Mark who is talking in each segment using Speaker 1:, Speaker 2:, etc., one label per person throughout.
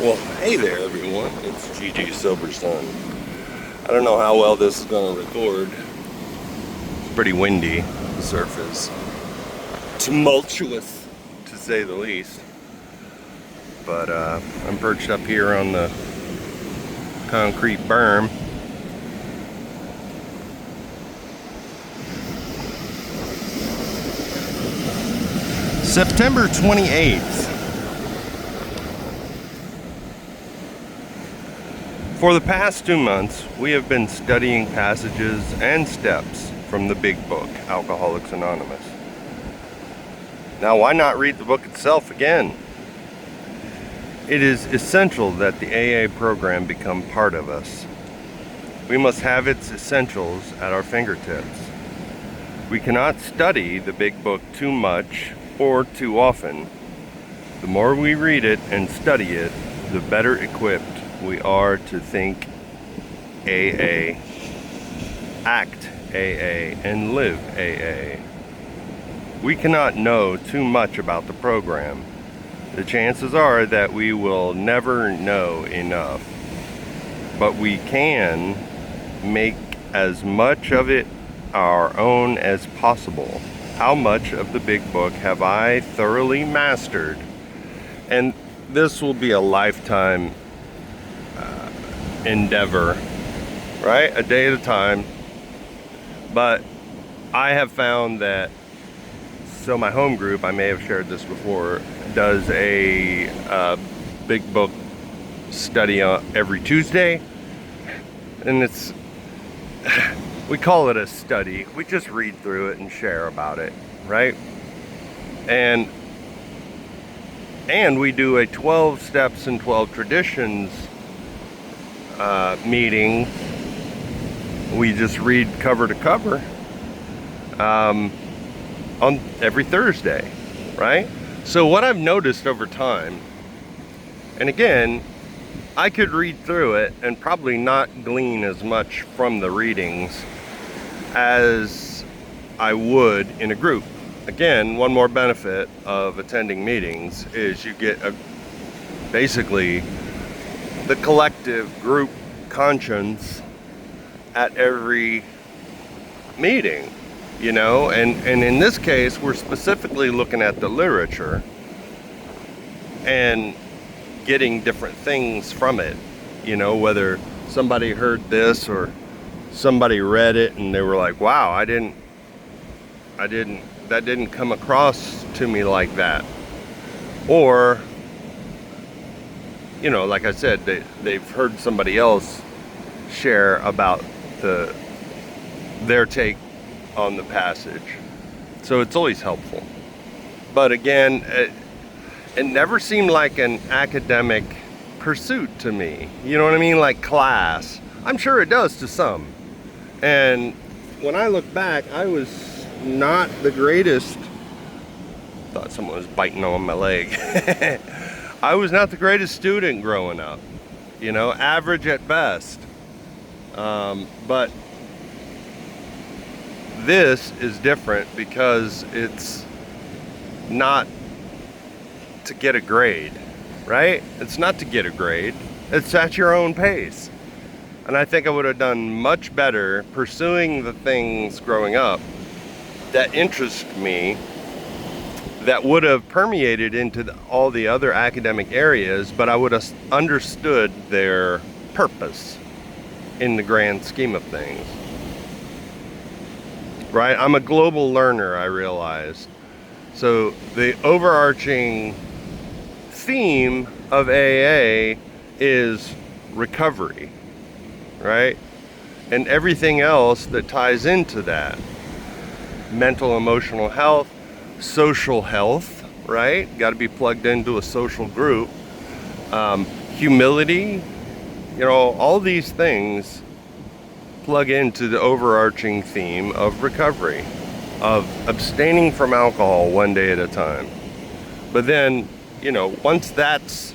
Speaker 1: Well, hey there, everyone. It's GG Sober Sun. I don't know how well this is going to record. It's pretty windy. The surf is tumultuous, to say the least. But I'm perched up here on the concrete berm. September 28th. For the past 2 months, we have been studying passages and steps from the big book, Alcoholics Anonymous. Now, why not read the book itself again? It is essential that the AA program become part of us. We must have its essentials at our fingertips. We cannot study the big book too much or too often. The more we read it and study it, the better equipped we are to think AA, act AA, and live AA. We cannot know too much about the program. The chances are that we will never know enough. But we can make as much of it our own as possible. How much of the big book have I thoroughly mastered? And this will be a lifetime endeavor, right? A day at a time. But I have found that, so my home group, I may have shared this before, does a big book study every Tuesday. And we call it a study. We just read through it and share about it, right? And we do a 12 Steps and 12 Traditions meeting. We just read cover to cover on every Thursday, right? So what I've noticed over time, and again, I could read through it and probably not glean as much from the readings as I would in a group. Again, one more benefit of attending meetings is you get basically the collective group conscience at every meeting, you know, and in this case we're specifically looking at the literature and getting different things from it, you know, whether somebody heard this or somebody read it and they were like, wow, that didn't come across to me like that. Or, you know, like I said, they've heard somebody else share about their take on the passage. So it's always helpful. But again, it never seemed like an academic pursuit to me. You know what I mean? Like class. I'm sure it does to some. And when I look back, I was not the greatest. Thought someone was biting on my leg. I was not the greatest student growing up. You know, average at best. But this is different because it's not to get a grade, right? It's not to get a grade. It's at your own pace. And I think I would have done much better pursuing the things growing up that interest me, that would have permeated into all the other academic areas, but I would have understood their purpose in the grand scheme of things. Right? I'm a global learner, I realized. So the overarching theme of AA is recovery, right? And everything else that ties into that. Mental, emotional health, social health, right? Got to be plugged into a social group. Humility, you know, all these things plug into the overarching theme of recovery, of abstaining from alcohol one day at a time. But then, you know, once that's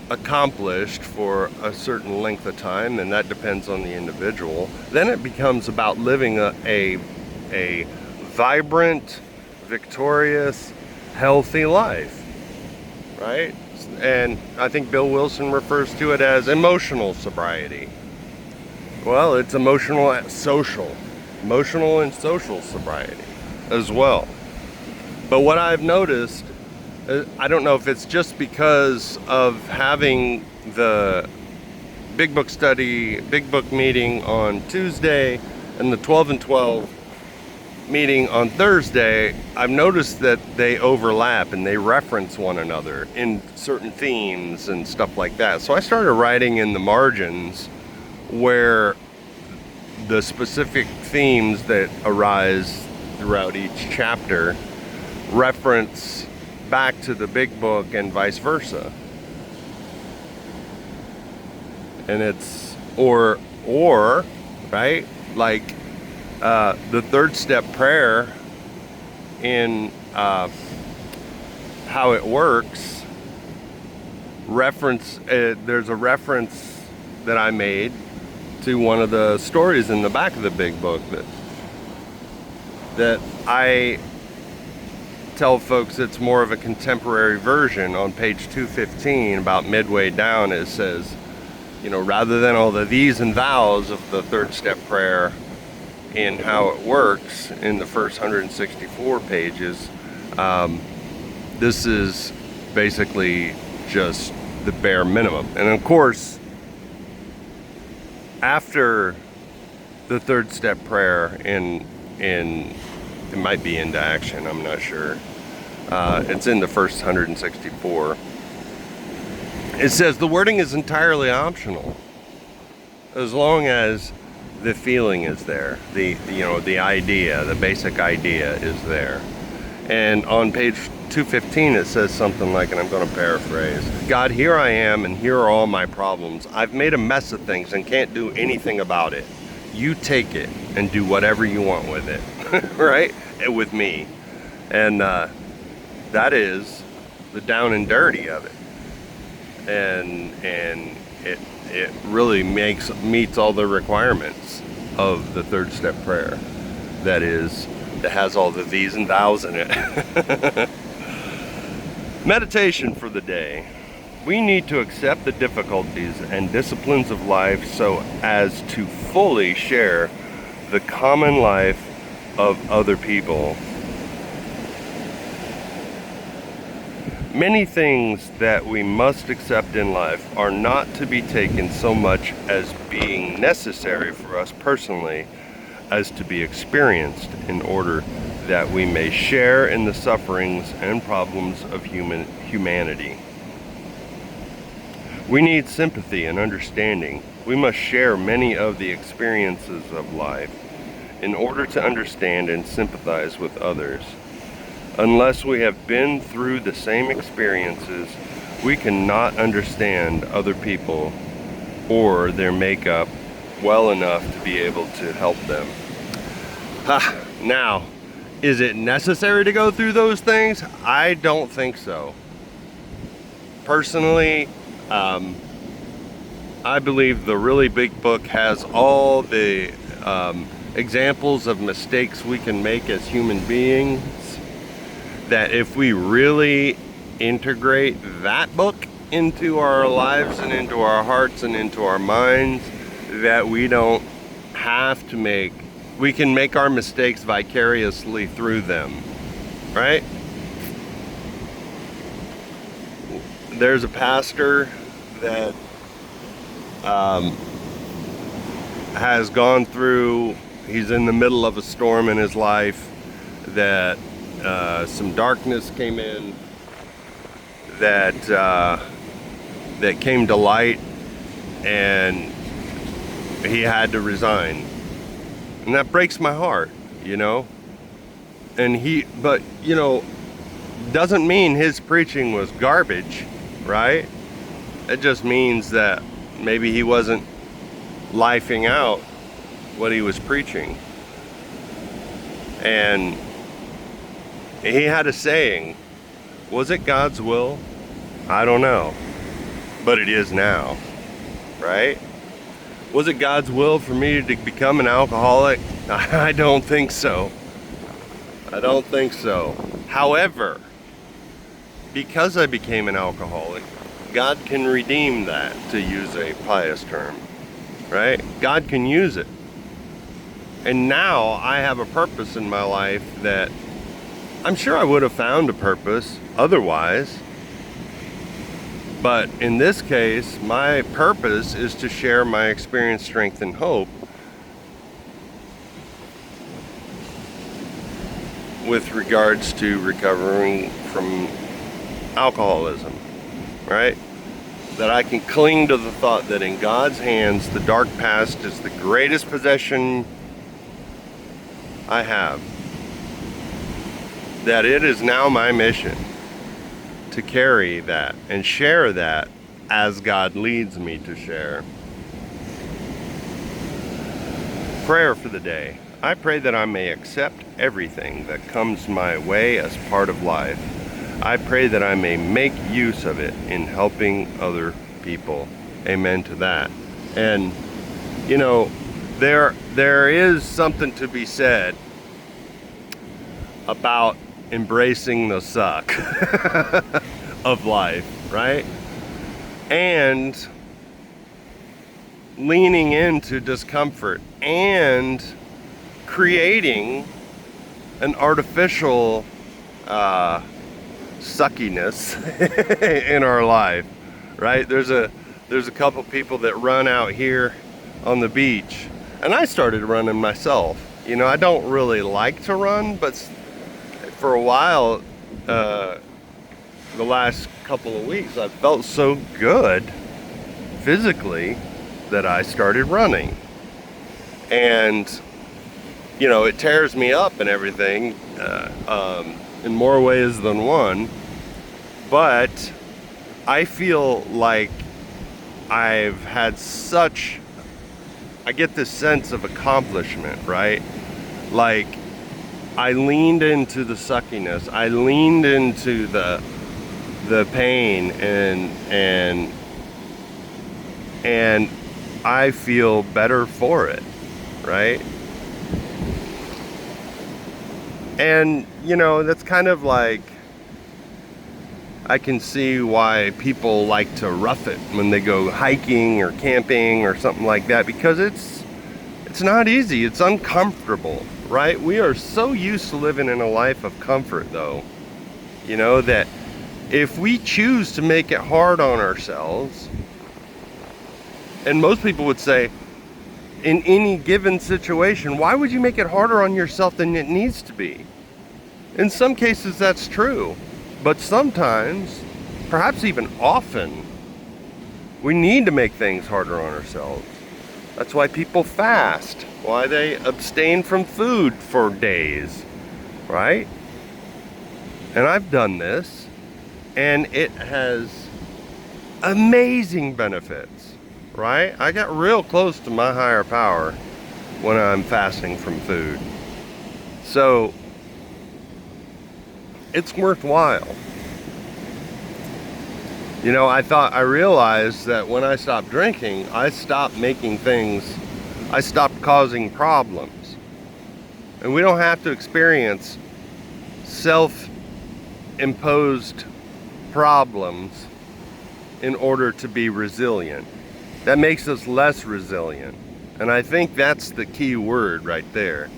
Speaker 1: accomplished for a certain length of time, and that depends on the individual, then it becomes about living a vibrant, victorious, healthy life, right? And I think Bill Wilson refers to it as emotional sobriety. Well, it's emotional and social sobriety as well. But what I've noticed, I don't know if it's just because of having the Big Book meeting on Tuesday and the 12 and 12 meeting on Thursday, I've noticed that they overlap and they reference one another in certain themes and stuff like that. So I started writing in the margins where the specific themes that arise throughout each chapter reference back to the Big Book and vice versa. And it's or right, like the third step prayer in how it works there's a reference that I made to one of the stories in the back of the Big Book that I tell folks it's more of a contemporary version. On page 215, about midway down, it says, rather than all the these and thous of the third step prayer in how it works in the first 164 pages, this is basically just the bare minimum. And of course, after the third step prayer in it might be into action, I'm not sure. It's in the first 164. It says the wording is entirely optional, as long as the feeling is there, the idea, the basic idea is there. And on page 215 it says something like, and I'm going to paraphrase, God, here I am and here are all my problems. I've made a mess of things and can't do anything about it. You take it and do whatever you want with it, right? And with me. And that is the down and dirty of it. And it really meets all the requirements of the third step prayer. That has all the these and thous in it. Meditation for the day. We need to accept the difficulties and disciplines of life so as to fully share the common life of other people. Many things that we must accept in life are not to be taken so much as being necessary for us personally as to be experienced, in order that we may share in the sufferings and problems of humanity. We need sympathy and understanding. We must share many of the experiences of life in order to understand and sympathize with others. Unless we have been through the same experiences, we cannot understand other people or their makeup well enough to be able to help them. Now, is it necessary to go through those things? I don't think so. Personally, I believe the really Big Book has all the examples of mistakes we can make as human beings, that if we really integrate that book into our lives and into our hearts and into our minds, that we don't have to we can make our mistakes vicariously through them, right? There's a pastor that has gone through, he's in the middle of a storm in his life, that some darkness came in, that came to light, and he had to resign. And that breaks my heart, but doesn't mean his preaching was garbage, right? It just means that maybe he wasn't lifing out what he was preaching. And he had a saying, was it God's will? I don't know, but it is now, right? Was it God's will for me to become an alcoholic? I don't think so. I don't think so. However, because I became an alcoholic, God can redeem that, to use a pious term, right? God can use it. And now I have a purpose in my life that I'm sure I would have found a purpose otherwise. But in this case, my purpose is to share my experience, strength, and hope with regards to recovering from alcoholism, right? That I can cling to the thought that in God's hands, the dark past is the greatest possession I have. That it is now my mission to carry that and share that as God leads me to share. Prayer for the day. I pray that I may accept everything that comes my way as part of life. I pray that I may make use of it in helping other people. Amen to that. And, you know, there is something to be said about embracing the suck of life, right? And leaning into discomfort and creating an artificial suckiness in our life, right? There's a couple people that run out here on the beach, and I started running myself. You know, I don't really like to run, but for a while, the last couple of weeks, I felt so good physically that I started running. And, you know, it tears me up and everything in more ways than one. But I feel like I get this sense of accomplishment, right? Like, I leaned into the suckiness. I leaned into the pain, and I feel better for it, right? And, you know, that's kind of like, I can see why people like to rough it when they go hiking or camping or something like that, because it's not easy. It's uncomfortable, right? We are so used to living in a life of comfort, though, you know, that if we choose to make it hard on ourselves, and most people would say, in any given situation, why would you make it harder on yourself than it needs to be? In some cases, that's true. But sometimes, perhaps even often, we need to make things harder on ourselves. That's why people fast, why they abstain from food for days, right? And I've done this, and it has amazing benefits, right? I got real close to my higher power when I'm fasting from food. So, it's worthwhile. You know, I realized that when I stopped drinking, I stopped causing problems. And we don't have to experience self-imposed problems in order to be resilient. That makes us less resilient. And I think that's the key word right there,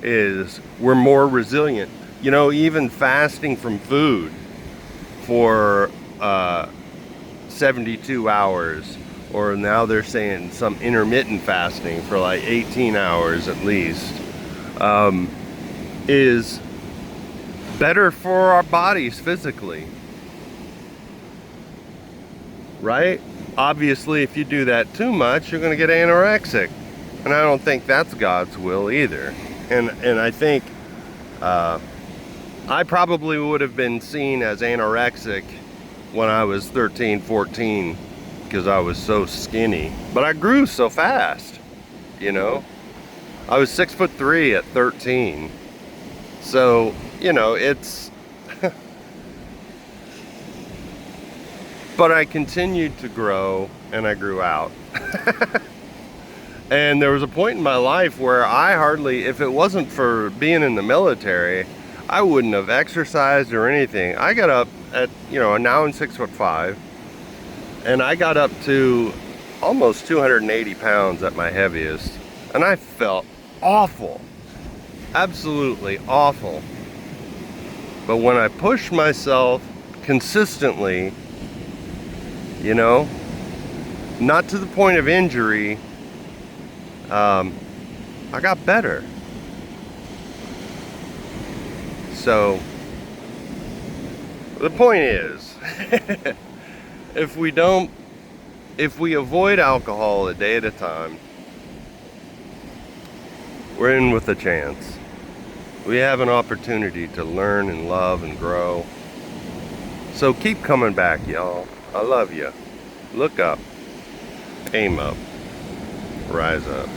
Speaker 1: is we're more resilient. You know, even fasting from food for 72 hours, or now they're saying some intermittent fasting for like 18 hours at least, is better for our bodies physically, right? Obviously, if you do that too much, you're going to get anorexic, and I don't think that's God's will either. And I think I probably would have been seen as anorexic when I was 13, 14, because I was so skinny. But I grew so fast, you know. I was 6'3" at 13. So, you know, it's... But I continued to grow, and I grew out. And there was a point in my life where I hardly, if it wasn't for being in the military, I wouldn't have exercised or anything. I got up at, now I'm 6'5", and I got up to almost 280 pounds at my heaviest, and I felt awful, absolutely awful. But when I pushed myself consistently, not to the point of injury, I got better. So the point is, if we avoid alcohol a day at a time, we're in with a chance. We have an opportunity to learn and love and grow. So keep coming back, y'all. I love you. Look up. Aim up. Rise up.